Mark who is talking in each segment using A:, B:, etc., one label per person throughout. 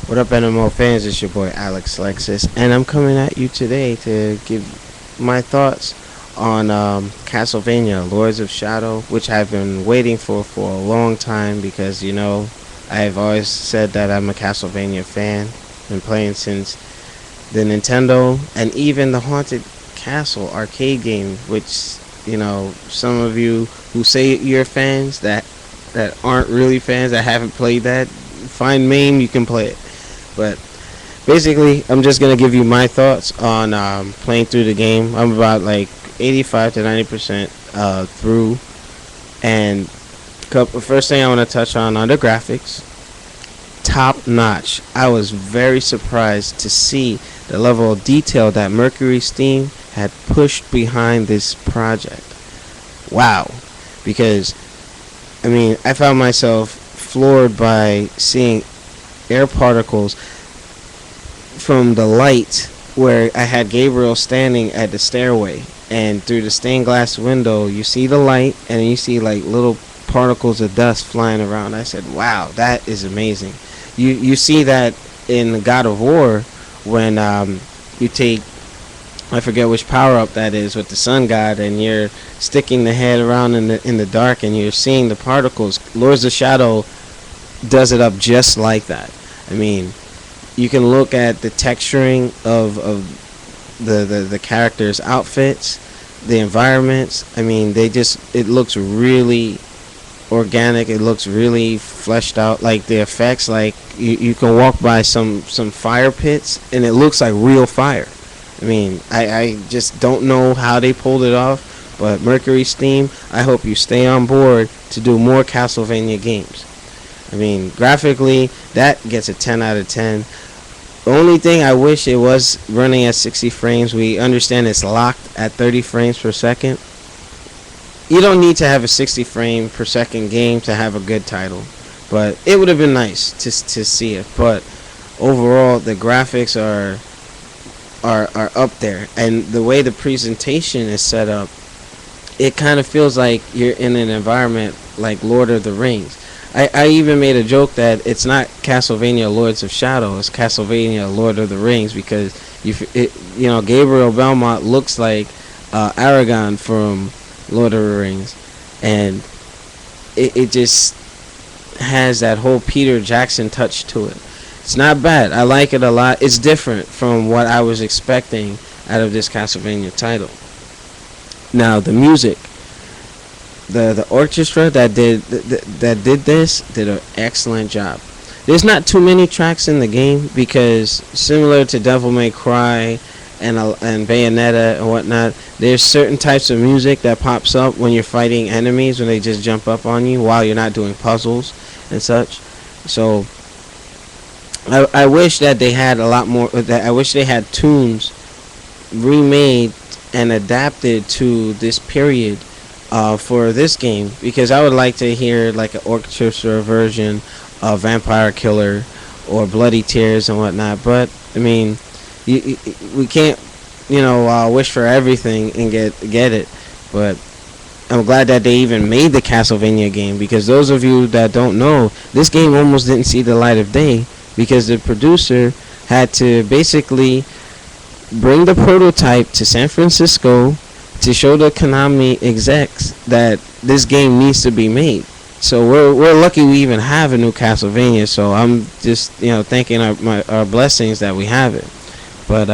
A: What up, nMo fans? It's your boy alexlexus, and I'm coming at you today to give my thoughts on Castlevania, Lords of Shadow, which I've been waiting for a long time because, I've always said that I'm a Castlevania fan. Been playing since the Nintendo and even the Haunted Castle arcade game, which, some of you who say you're fans that aren't really fans, that haven't played that, find MAME, you can play it. But basically, I'm just going to give you my thoughts on playing through the game. I'm about like 85 to 90% through. And first thing I want to touch on are the graphics. Top notch. I was very surprised to see the level of detail that Mercury Steam had pushed behind this project. Wow. Because, I found myself floored by seeing air particles from the light where I had Gabriel standing at the stairway, and through the stained glass window you see the light and you see like little particles of dust flying around. I said, wow, that is amazing. You see that in God of War when you take, I forget which power up that is with the sun god, and you're sticking the head around in the dark and you're seeing the particles. Lords of Shadow does it up just like that. You can look at the texturing of the characters' outfits, the environments. It looks really organic. It looks really fleshed out. Like the effects, like you can walk by some fire pits and it looks like real fire. I just don't know how they pulled it off, but Mercury Steam, I hope you stay on board to do more Castlevania games. Graphically, that gets a 10 out of 10. The only thing I wish it was running at 60 frames. We understand it's locked at 30 frames per second. You don't need to have a 60 frame per second game to have a good title, but it would have been nice to see it. But overall, the graphics are up there, and the way the presentation is set up, it kind of feels like you're in an environment like Lord of the Rings. I even made a joke that it's not Castlevania Lords of Shadow, it's Castlevania Lord of the Rings, because Gabriel Belmont looks like Aragon from Lord of the Rings, and it just has that whole Peter Jackson touch to it. It's not bad. I like it a lot. It's different from what I was expecting out of this Castlevania title. Now, the music. The orchestra that did this did an excellent job. There's not too many tracks in the game because, similar to Devil May Cry and Bayonetta and whatnot, there's certain types of music that pops up when you're fighting enemies, when they just jump up on you while you're not doing puzzles and such. So I wish that they had a lot more. I wish they had tunes remade and adapted to this period for this game, because I would like to hear like an orchestra version of Vampire Killer or Bloody Tears and whatnot. But we can't wish for everything and get it. But I'm glad that they even made the Castlevania game, because those of you that don't know, this game almost didn't see the light of day because the producer had to basically bring the prototype to San Francisco to show the Konami execs that this game needs to be made. So we're lucky we even have a new Castlevania. So I'm just thanking our blessings that we have it. But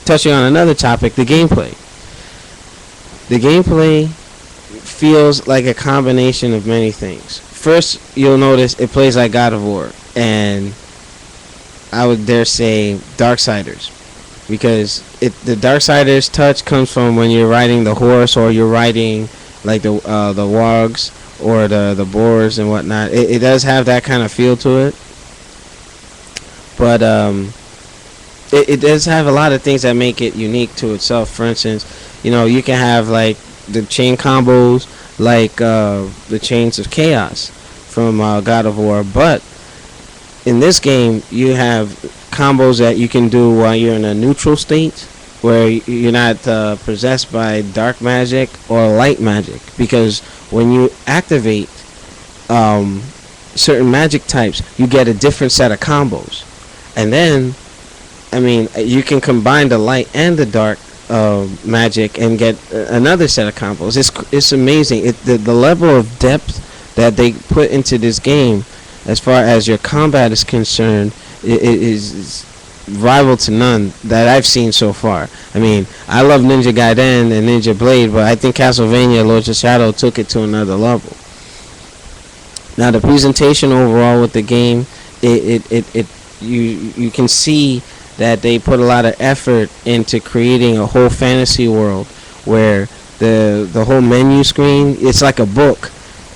A: touching on another topic, the gameplay. The gameplay feels like a combination of many things. First, you'll notice it plays like God of War, and I would dare say Darksiders, because the Darksiders touch comes from when you're riding the horse, or you're riding like the wargs or the boars and whatnot. It does have that kind of feel to it, but it does have a lot of things that make it unique to itself. For instance, you can have like the chain combos, like the Chains of Chaos from God of War, but in this game you have combos that you can do while you're in a neutral state, where you're not possessed by dark magic or light magic, because when you activate certain magic types, you get a different set of combos. And then, I mean, you can combine the light and the dark magic and get another set of combos. It's amazing. The level of depth that they put into this game, as far as your combat is concerned, is rival to none that I've seen so far. I mean, I love Ninja Gaiden and Ninja Blade, but I think Castlevania Lords of Shadow took it to another level. Now, the presentation overall with the game, you can see that they put a lot of effort into creating a whole fantasy world where the whole menu screen, it's like a book,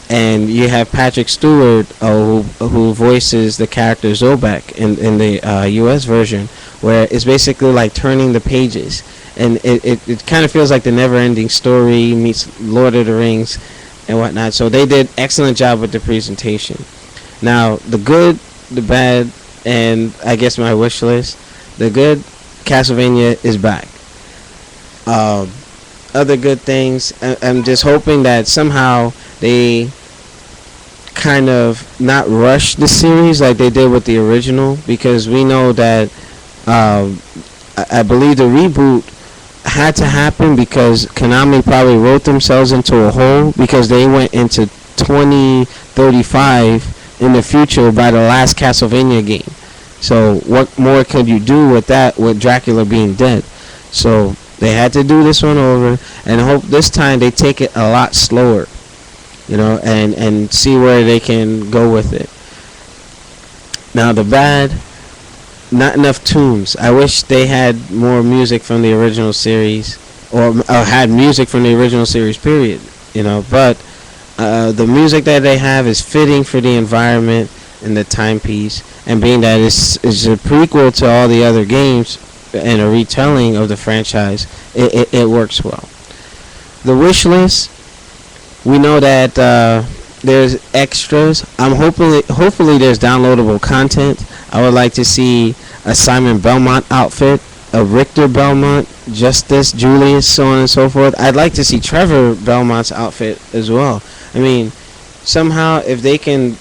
A: and you have Patrick Stewart who voices the character Zobek in the US version, where it's basically like turning the pages, and it kind of feels like the never-ending story meets Lord of the Rings and whatnot. So they did excellent job with the presentation. Now, the good, the bad, and I guess my wish list. The good, Castlevania is back. Other good things, I'm just hoping that somehow they kind of not rush the series like they did with the original, because we know that I believe the reboot had to happen because Konami probably wrote themselves into a hole, because they went into 2035 in the future by the last Castlevania game. So what more could you do with that, with Dracula being dead? So they had to do this one over, and hope this time they take it a lot slower, and see where they can go with it. Now, the bad, not enough tunes. I wish they had more music from the original series, or had music from the original series, period. But the music that they have is fitting for the environment and the timepiece, and being that it's a prequel to all the other games and a retelling of the franchise, it works well. The wish list, we know that there's extras. Hopefully there's downloadable content. I would like to see a Simon Belmont outfit, a Richter Belmont, Justice, Julius, so on and so forth. I'd like to see Trevor Belmont's outfit as well. I mean, somehow if they can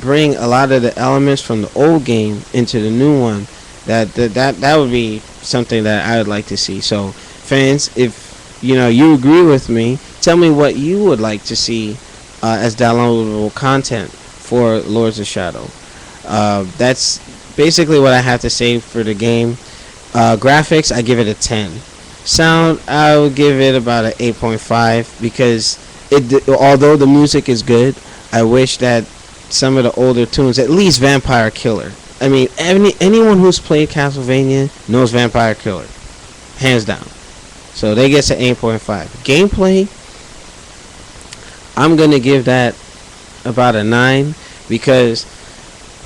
A: bring a lot of the elements from the old game into the new one, that would be something that I would like to see. So, fans, if you agree with me, tell me what you would like to see as downloadable content for Lords of Shadow. That's basically what I have to say for the game. Graphics, I give it a 10. Sound, I would give it about an 8.5, because although the music is good, I wish that some of the older tunes, at least Vampire Killer. I mean, anyone who's played Castlevania knows Vampire Killer, hands down. So they get to 8.5. Gameplay, I'm gonna give that about a 9, because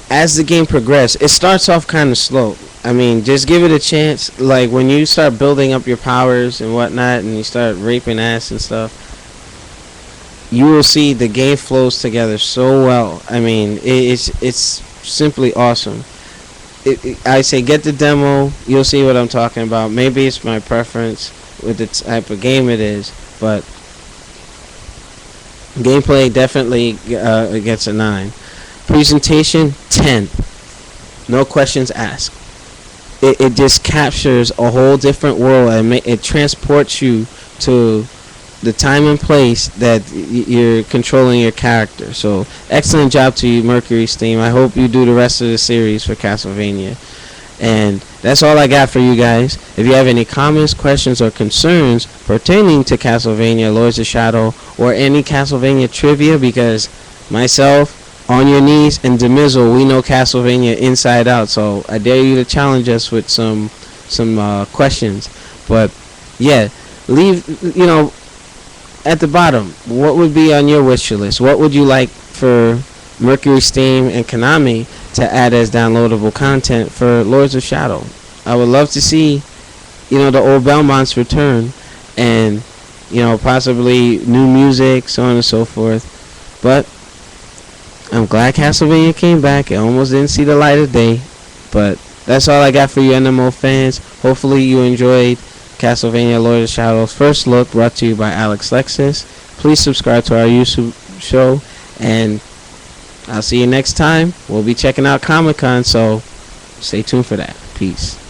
A: as the game progresses, it starts off kind of slow. I mean, just give it a chance. Like when you start building up your powers and whatnot, and you start raping ass and stuff, you will see the game flows together so well. I mean, it's simply awesome. I say get the demo. You'll see what I'm talking about. Maybe it's my preference with the type of game it is, but gameplay definitely gets a 9. Presentation, 10. No questions asked. It just captures a whole different world, and it transports you to the time and place that you're controlling your character. So excellent job to you, Mercury Steam. I hope you do the rest of the series for Castlevania. And that's all I got for you guys. If you have any comments, questions, or concerns pertaining to Castlevania Lords of Shadow, or any Castlevania trivia, because myself, On Your Knees, and Demizzle, we know Castlevania inside out, so I dare you to challenge us with some questions. But yeah, leave, at the bottom, what would be on your wish list? What would you like for Mercury Steam and Konami to add as downloadable content for Lords of Shadow? I would love to see, the old Belmonts return, and, possibly new music, so on and so forth. But I'm glad Castlevania came back. It almost didn't see the light of day. But that's all I got for you nMo fans. Hopefully you enjoyed Castlevania Lord of Shadow's first look, brought to you by alexlexus. Please subscribe to our YouTube show, and I'll see you next time. We'll be checking out Comic-Con, so stay tuned for that. Peace.